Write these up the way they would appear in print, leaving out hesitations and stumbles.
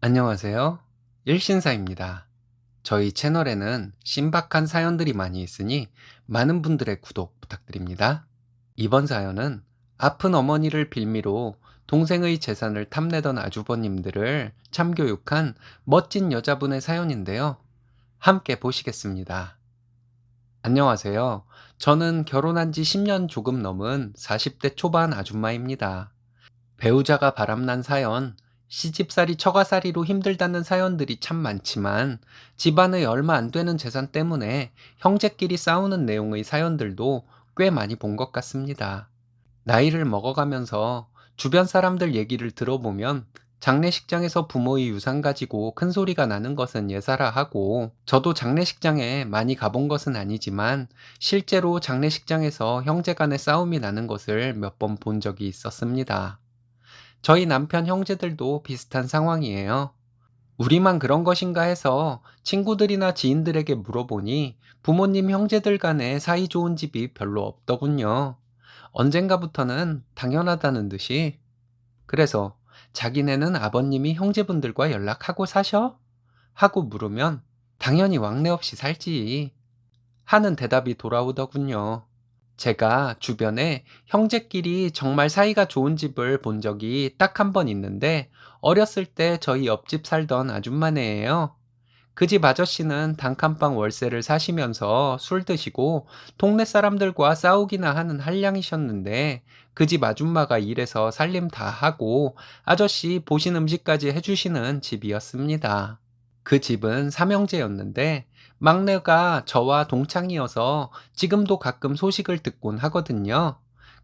안녕하세요. 일신사입니다. 저희 채널에는 신박한 사연들이 많이 있으니 많은 분들의 구독 부탁드립니다. 이번 사연은 아픈 어머니를 빌미로 동생의 재산을 탐내던 아주버님들을 참교육한 멋진 여자분의 사연인데요. 함께 보시겠습니다. 안녕하세요. 저는 결혼한 지 10년 조금 넘은 40대 초반 아줌마입니다. 배우자가 바람난 사연, 시집살이 처가살이로 힘들다는 사연들이 참 많지만 집안의 얼마 안 되는 재산 때문에 형제끼리 싸우는 내용의 사연들도 꽤 많이 본 것 같습니다. 나이를 먹어가면서 주변 사람들 얘기를 들어보면 장례식장에서 부모의 유산 가지고 큰 소리가 나는 것은 예사라 하고, 저도 장례식장에 많이 가본 것은 아니지만 실제로 장례식장에서 형제 간의 싸움이 나는 것을 몇 번 본 적이 있었습니다. 저희 남편 형제들도 비슷한 상황이에요. 우리만 그런 것인가 해서 친구들이나 지인들에게 물어보니 부모님 형제들 간에 사이 좋은 집이 별로 없더군요. 언젠가부터는 당연하다는 듯이. 그래서 자기네는 아버님이 형제분들과 연락하고 사셔? 하고 물으면 당연히 왕래 없이 살지 하는 대답이 돌아오더군요. 제가 주변에 형제끼리 정말 사이가 좋은 집을 본 적이 딱 한 번 있는데, 어렸을 때 저희 옆집 살던 아줌마네예요. 그 집 아저씨는 단칸방 월세를 사시면서 술 드시고 동네 사람들과 싸우기나 하는 한량이셨는데, 그 집 아줌마가 일해서 살림 다 하고 아저씨 보신 음식까지 해주시는 집이었습니다. 그 집은 삼형제였는데 막내가 저와 동창이어서 지금도 가끔 소식을 듣곤 하거든요.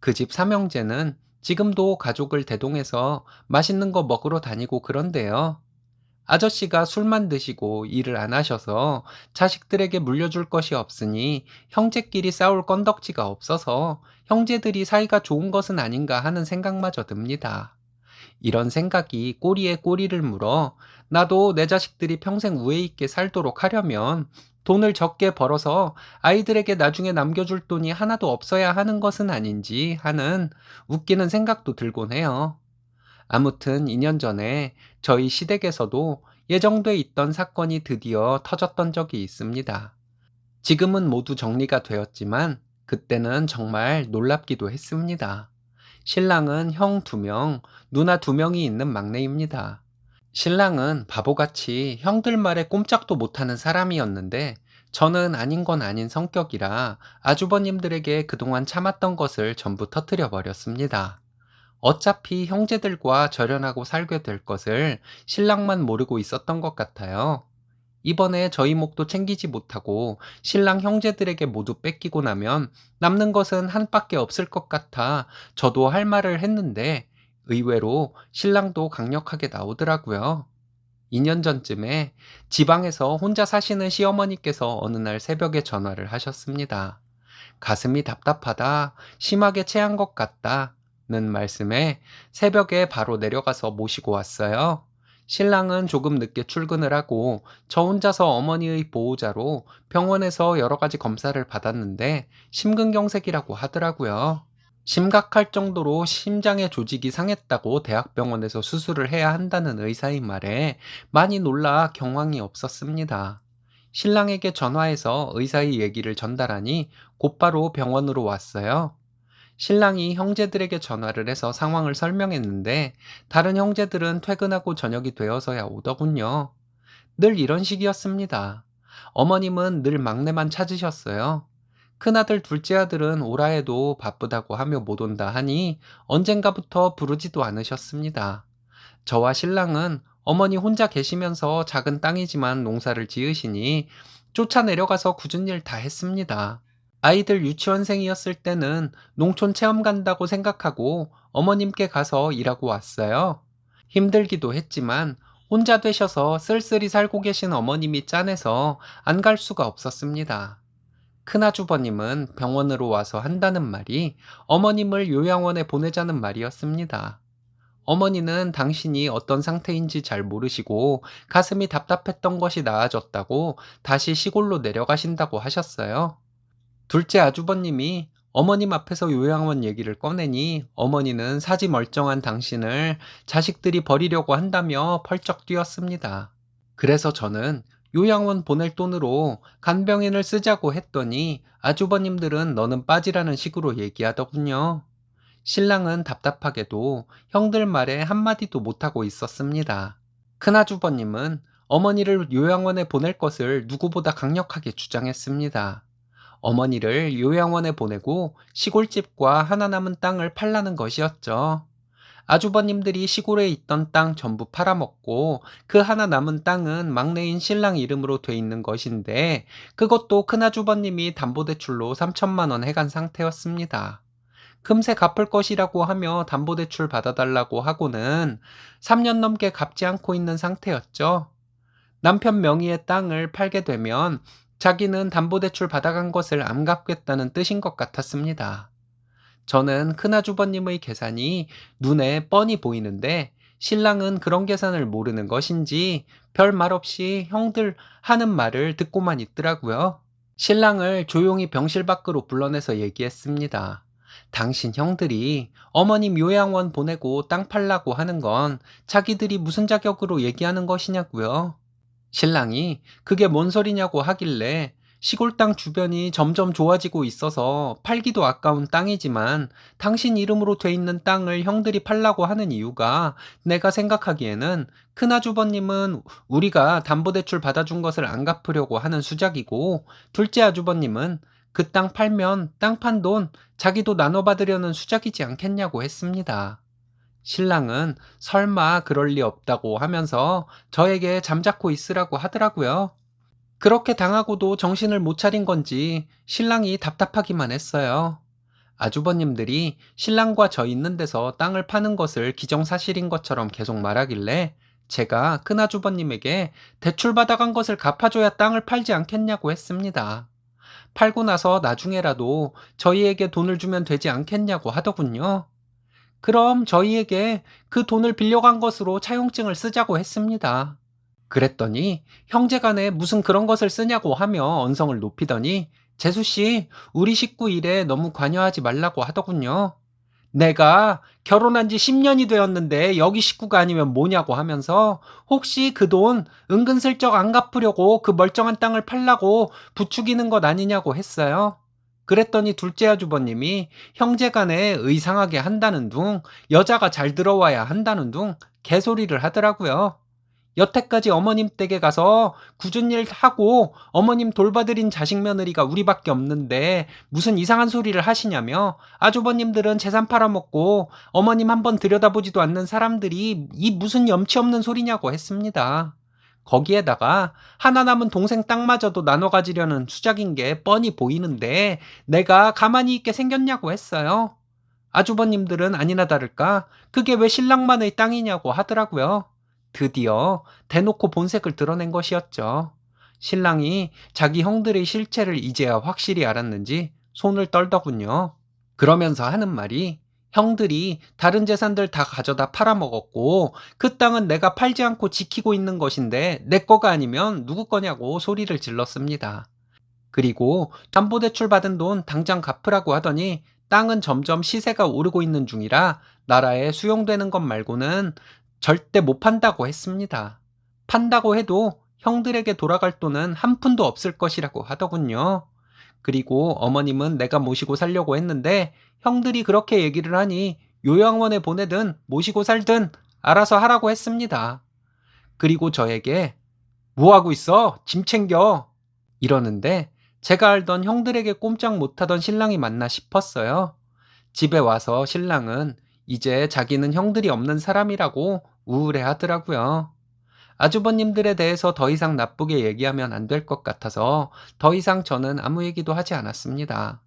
그 집 삼형제는 지금도 가족을 대동해서 맛있는 거 먹으러 다니고 그런데요. 아저씨가 술만 드시고 일을 안 하셔서 자식들에게 물려줄 것이 없으니 형제끼리 싸울 건덕지가 없어서 형제들이 사이가 좋은 것은 아닌가 하는 생각마저 듭니다. 이런 생각이 꼬리에 꼬리를 물어 나도 내 자식들이 평생 우애 있게 살도록 하려면 돈을 적게 벌어서 아이들에게 나중에 남겨줄 돈이 하나도 없어야 하는 것은 아닌지 하는 웃기는 생각도 들곤 해요. 아무튼 2년 전에 저희 시댁에서도 예정돼 있던 사건이 드디어 터졌던 적이 있습니다. 지금은 모두 정리가 되었지만 그때는 정말 놀랍기도 했습니다. 신랑은 형 2명, 누나 2명이 있는 막내입니다. 신랑은 바보같이 형들 말에 꼼짝도 못하는 사람이었는데, 저는 아닌 건 아닌 성격이라 아주버님들에게 그동안 참았던 것을 전부 터뜨려 버렸습니다. 어차피 형제들과 절연하고 살게 될 것을 신랑만 모르고 있었던 것 같아요. 이번에 저희 목도 챙기지 못하고 신랑 형제들에게 모두 뺏기고 나면 남는 것은 한 밖에 없을 것 같아 저도 할 말을 했는데, 의외로 신랑도 강력하게 나오더라고요. 2년 전쯤에 지방에서 혼자 사시는 시어머니께서 어느 날 새벽에 전화를 하셨습니다. 가슴이 답답하다, 심하게 체한 것 같다는 말씀에 새벽에 바로 내려가서 모시고 왔어요. 신랑은 조금 늦게 출근을 하고 저 혼자서 어머니의 보호자로 병원에서 여러 가지 검사를 받았는데 심근경색이라고 하더라고요. 심각할 정도로 심장의 조직이 상했다고 대학병원에서 수술을 해야 한다는 의사의 말에 많이 놀라 경황이 없었습니다. 신랑에게 전화해서 의사의 얘기를 전달하니 곧바로 병원으로 왔어요. 신랑이 형제들에게 전화를 해서 상황을 설명했는데 다른 형제들은 퇴근하고 저녁이 되어서야 오더군요. 늘 이런 식이었습니다. 어머님은 늘 막내만 찾으셨어요. 큰아들, 둘째 아들은 오라 해도 바쁘다고 하며 못 온다 하니 언젠가부터 부르지도 않으셨습니다. 저와 신랑은 어머니 혼자 계시면서 작은 땅이지만 농사를 지으시니 쫓아 내려가서 굳은 일 다 했습니다. 아이들 유치원생이었을 때는 농촌 체험 간다고 생각하고 어머님께 가서 일하고 왔어요. 힘들기도 했지만 혼자 되셔서 쓸쓸히 살고 계신 어머님이 짠해서 안 갈 수가 없었습니다. 큰아주버님은 병원으로 와서 한다는 말이 어머님을 요양원에 보내자는 말이었습니다. 어머니는 당신이 어떤 상태인지 잘 모르시고 가슴이 답답했던 것이 나아졌다고 다시 시골로 내려가신다고 하셨어요. 둘째 아주버님이 어머님 앞에서 요양원 얘기를 꺼내니 어머니는 사지 멀쩡한 당신을 자식들이 버리려고 한다며 펄쩍 뛰었습니다. 그래서 저는 요양원 보낼 돈으로 간병인을 쓰자고 했더니 아주버님들은 너는 빠지라는 식으로 얘기하더군요. 신랑은 답답하게도 형들 말에 한마디도 못하고 있었습니다. 큰아주버님은 어머니를 요양원에 보낼 것을 누구보다 강력하게 주장했습니다. 어머니를 요양원에 보내고 시골집과 하나 남은 땅을 팔라는 것이었죠. 아주버님들이 시골에 있던 땅 전부 팔아먹고 그 하나 남은 땅은 막내인 신랑 이름으로 돼 있는 것인데 그것도 큰아주버님이 담보대출로 3천만 원 해간 상태였습니다. 금세 갚을 것이라고 하며 담보대출 받아달라고 하고는 3년 넘게 갚지 않고 있는 상태였죠. 남편 명의의 땅을 팔게 되면 자기는 담보대출 받아간 것을 안 갚겠다는 뜻인 것 같았습니다. 저는 큰아주버님의 계산이 눈에 뻔히 보이는데 신랑은 그런 계산을 모르는 것인지 별 말 없이 형들 하는 말을 듣고만 있더라고요. 신랑을 조용히 병실 밖으로 불러내서 얘기했습니다. 당신 형들이 어머님 요양원 보내고 땅 팔라고 하는 건 자기들이 무슨 자격으로 얘기하는 것이냐고요. 신랑이 그게 뭔 소리냐고 하길래 시골 땅 주변이 점점 좋아지고 있어서 팔기도 아까운 땅이지만 당신 이름으로 돼 있는 땅을 형들이 팔라고 하는 이유가 내가 생각하기에는 큰아주버님은 우리가 담보대출 받아준 것을 안 갚으려고 하는 수작이고 둘째 아주버님은 그 땅 팔면 땅 판 돈 자기도 나눠 받으려는 수작이지 않겠냐고 했습니다. 신랑은 설마 그럴 리 없다고 하면서 저에게 잠자코 있으라고 하더라고요. 그렇게 당하고도 정신을 못 차린 건지 신랑이 답답하기만 했어요. 아주버님들이 신랑과 저 있는 데서 땅을 파는 것을 기정사실인 것처럼 계속 말하길래 제가 큰아주버님에게 대출 받아간 것을 갚아줘야 땅을 팔지 않겠냐고 했습니다. 팔고 나서 나중에라도 저희에게 돈을 주면 되지 않겠냐고 하더군요. 그럼 저희에게 그 돈을 빌려간 것으로 차용증을 쓰자고 했습니다. 그랬더니 형제간에 무슨 그런 것을 쓰냐고 하며 언성을 높이더니 재수씨, 우리 식구 일에 너무 관여하지 말라고 하더군요. 내가 결혼한 지 10년이 되었는데 여기 식구가 아니면 뭐냐고 하면서 혹시 그 돈 은근슬쩍 안 갚으려고 그 멀쩡한 땅을 팔라고 부추기는 것 아니냐고 했어요. 그랬더니 둘째 아주버님이 형제간에 의상하게 한다는 둥, 여자가 잘 들어와야 한다는 둥 개소리를 하더라고요. 여태까지 어머님 댁에 가서 굳은 일 하고 어머님 돌봐드린 자식 며느리가 우리밖에 없는데 무슨 이상한 소리를 하시냐며 아주버님들은 재산 팔아먹고 어머님 한번 들여다보지도 않는 사람들이 이 무슨 염치 없는 소리냐고 했습니다. 거기에다가 하나 남은 동생 땅마저도 나눠 가지려는 수작인 게 뻔히 보이는데 내가 가만히 있게 생겼냐고 했어요. 아주버님들은 아니나 다를까 그게 왜 신랑만의 땅이냐고 하더라고요. 드디어 대놓고 본색을 드러낸 것이었죠. 신랑이 자기 형들의 실체를 이제야 확실히 알았는지 손을 떨더군요. 그러면서 하는 말이 형들이 다른 재산들 다 가져다 팔아먹었고 그 땅은 내가 팔지 않고 지키고 있는 것인데 내 거가 아니면 누구 거냐고 소리를 질렀습니다. 그리고 담보대출 받은 돈 당장 갚으라고 하더니 땅은 점점 시세가 오르고 있는 중이라 나라에 수용되는 것 말고는 절대 못 판다고 했습니다. 판다고 해도 형들에게 돌아갈 돈은 한 푼도 없을 것이라고 하더군요. 그리고 어머님은 내가 모시고 살려고 했는데 형들이 그렇게 얘기를 하니 요양원에 보내든 모시고 살든 알아서 하라고 했습니다. 그리고 저에게 뭐 하고 있어? 짐 챙겨. 이러는데 제가 알던 형들에게 꼼짝 못하던 신랑이 맞나 싶었어요. 집에 와서 신랑은 이제 자기는 형들이 없는 사람이라고 우울해 하더라고요. 아주버님들에 대해서 더 이상 나쁘게 얘기하면 안 될 것 같아서 더 이상 저는 아무 얘기도 하지 않았습니다.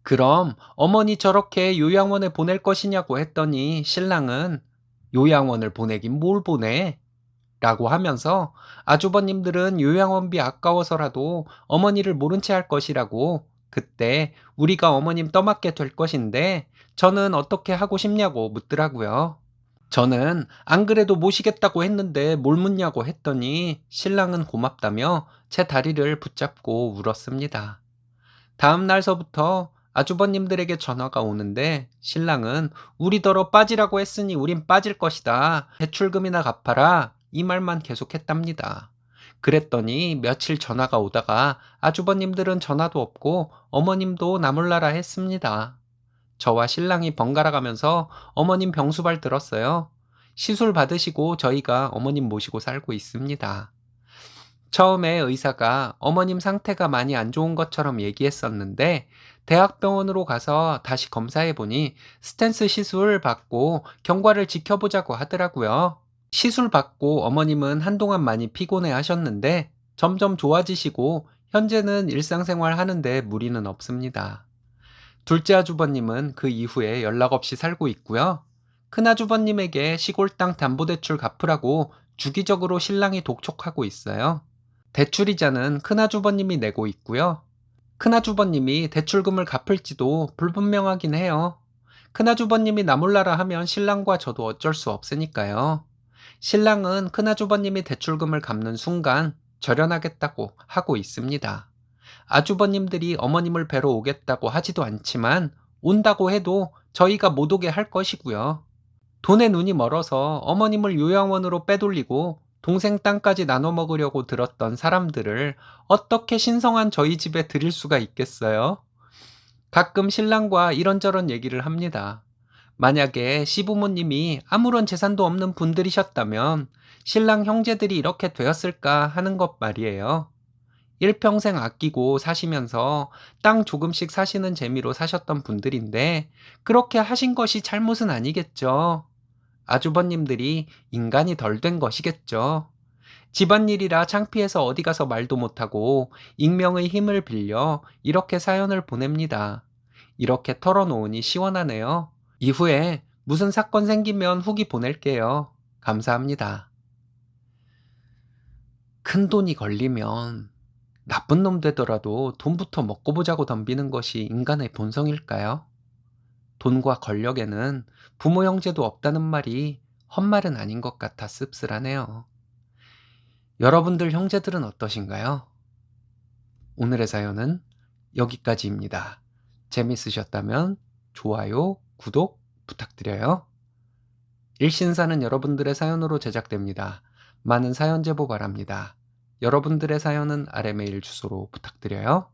그럼 어머니 저렇게 요양원에 보낼 것이냐고 했더니 신랑은 요양원을 보내긴 뭘 보내? 라고 하면서 아주버님들은 요양원비 아까워서라도 어머니를 모른 채 할 것이라고 그때 우리가 어머님 떠맡게 될 것인데 저는 어떻게 하고 싶냐고 묻더라고요. 저는 안 그래도 모시겠다고 했는데 뭘 묻냐고 했더니 신랑은 고맙다며 제 다리를 붙잡고 울었습니다. 다음 날서부터 아주버님들에게 전화가 오는데 신랑은 우리더러 빠지라고 했으니 우린 빠질 것이다. 대출금이나 갚아라. 이 말만 계속했답니다. 그랬더니 며칠 전화가 오다가 아주버님들은 전화도 없고 어머님도 나몰라라 했습니다. 저와 신랑이 번갈아 가면서 어머님 병수발 들었어요. 시술 받으시고 저희가 어머님 모시고 살고 있습니다. 처음에 의사가 어머님 상태가 많이 안 좋은 것처럼 얘기했었는데 대학병원으로 가서 다시 검사해 보니 스텐스 시술 받고 경과를 지켜보자고 하더라고요. 시술 받고 어머님은 한동안 많이 피곤해 하셨는데 점점 좋아지시고 현재는 일상생활 하는데 무리는 없습니다. 둘째 아주버님은 그 이후에 연락 없이 살고 있고요. 큰 아주버님에게 시골 땅 담보대출 갚으라고 주기적으로 신랑이 독촉하고 있어요. 대출이자는 큰아주버님이 내고 있고요. 큰아주버님이 대출금을 갚을지도 불분명하긴 해요. 큰아주버님이 나몰라라 하면 신랑과 저도 어쩔 수 없으니까요. 신랑은 큰아주버님이 대출금을 갚는 순간 절연하겠다고 하고 있습니다. 아주버님들이 어머님을 뵈러 오겠다고 하지도 않지만 온다고 해도 저희가 못 오게 할 것이고요. 돈에 눈이 멀어서 어머님을 요양원으로 빼돌리고 동생 땅까지 나눠 먹으려고 들었던 사람들을 어떻게 신성한 저희 집에 들일 수가 있겠어요? 가끔 신랑과 이런저런 얘기를 합니다. 만약에 시부모님이 아무런 재산도 없는 분들이셨다면 신랑 형제들이 이렇게 되었을까 하는 것 말이에요. 일평생 아끼고 사시면서 땅 조금씩 사시는 재미로 사셨던 분들인데 그렇게 하신 것이 잘못은 아니겠죠. 아주버님들이 인간이 덜 된 것이겠죠. 집안일이라 창피해서 어디 가서 말도 못하고 익명의 힘을 빌려 이렇게 사연을 보냅니다. 이렇게 털어놓으니 시원하네요. 이후에 무슨 사건 생기면 후기 보낼게요. 감사합니다. 큰 돈이 걸리면 나쁜 놈 되더라도 돈부터 먹고 보자고 덤비는 것이 인간의 본성일까요? 돈과 권력에는 부모 형제도 없다는 말이 헛말은 아닌 것 같아 씁쓸하네요. 여러분들 형제들은 어떠신가요? 오늘의 사연은 여기까지입니다. 재밌으셨다면 좋아요, 구독 부탁드려요. 일신사는 여러분들의 사연으로 제작됩니다. 많은 사연 제보 바랍니다. 여러분들의 사연은 아래 메일 주소로 부탁드려요.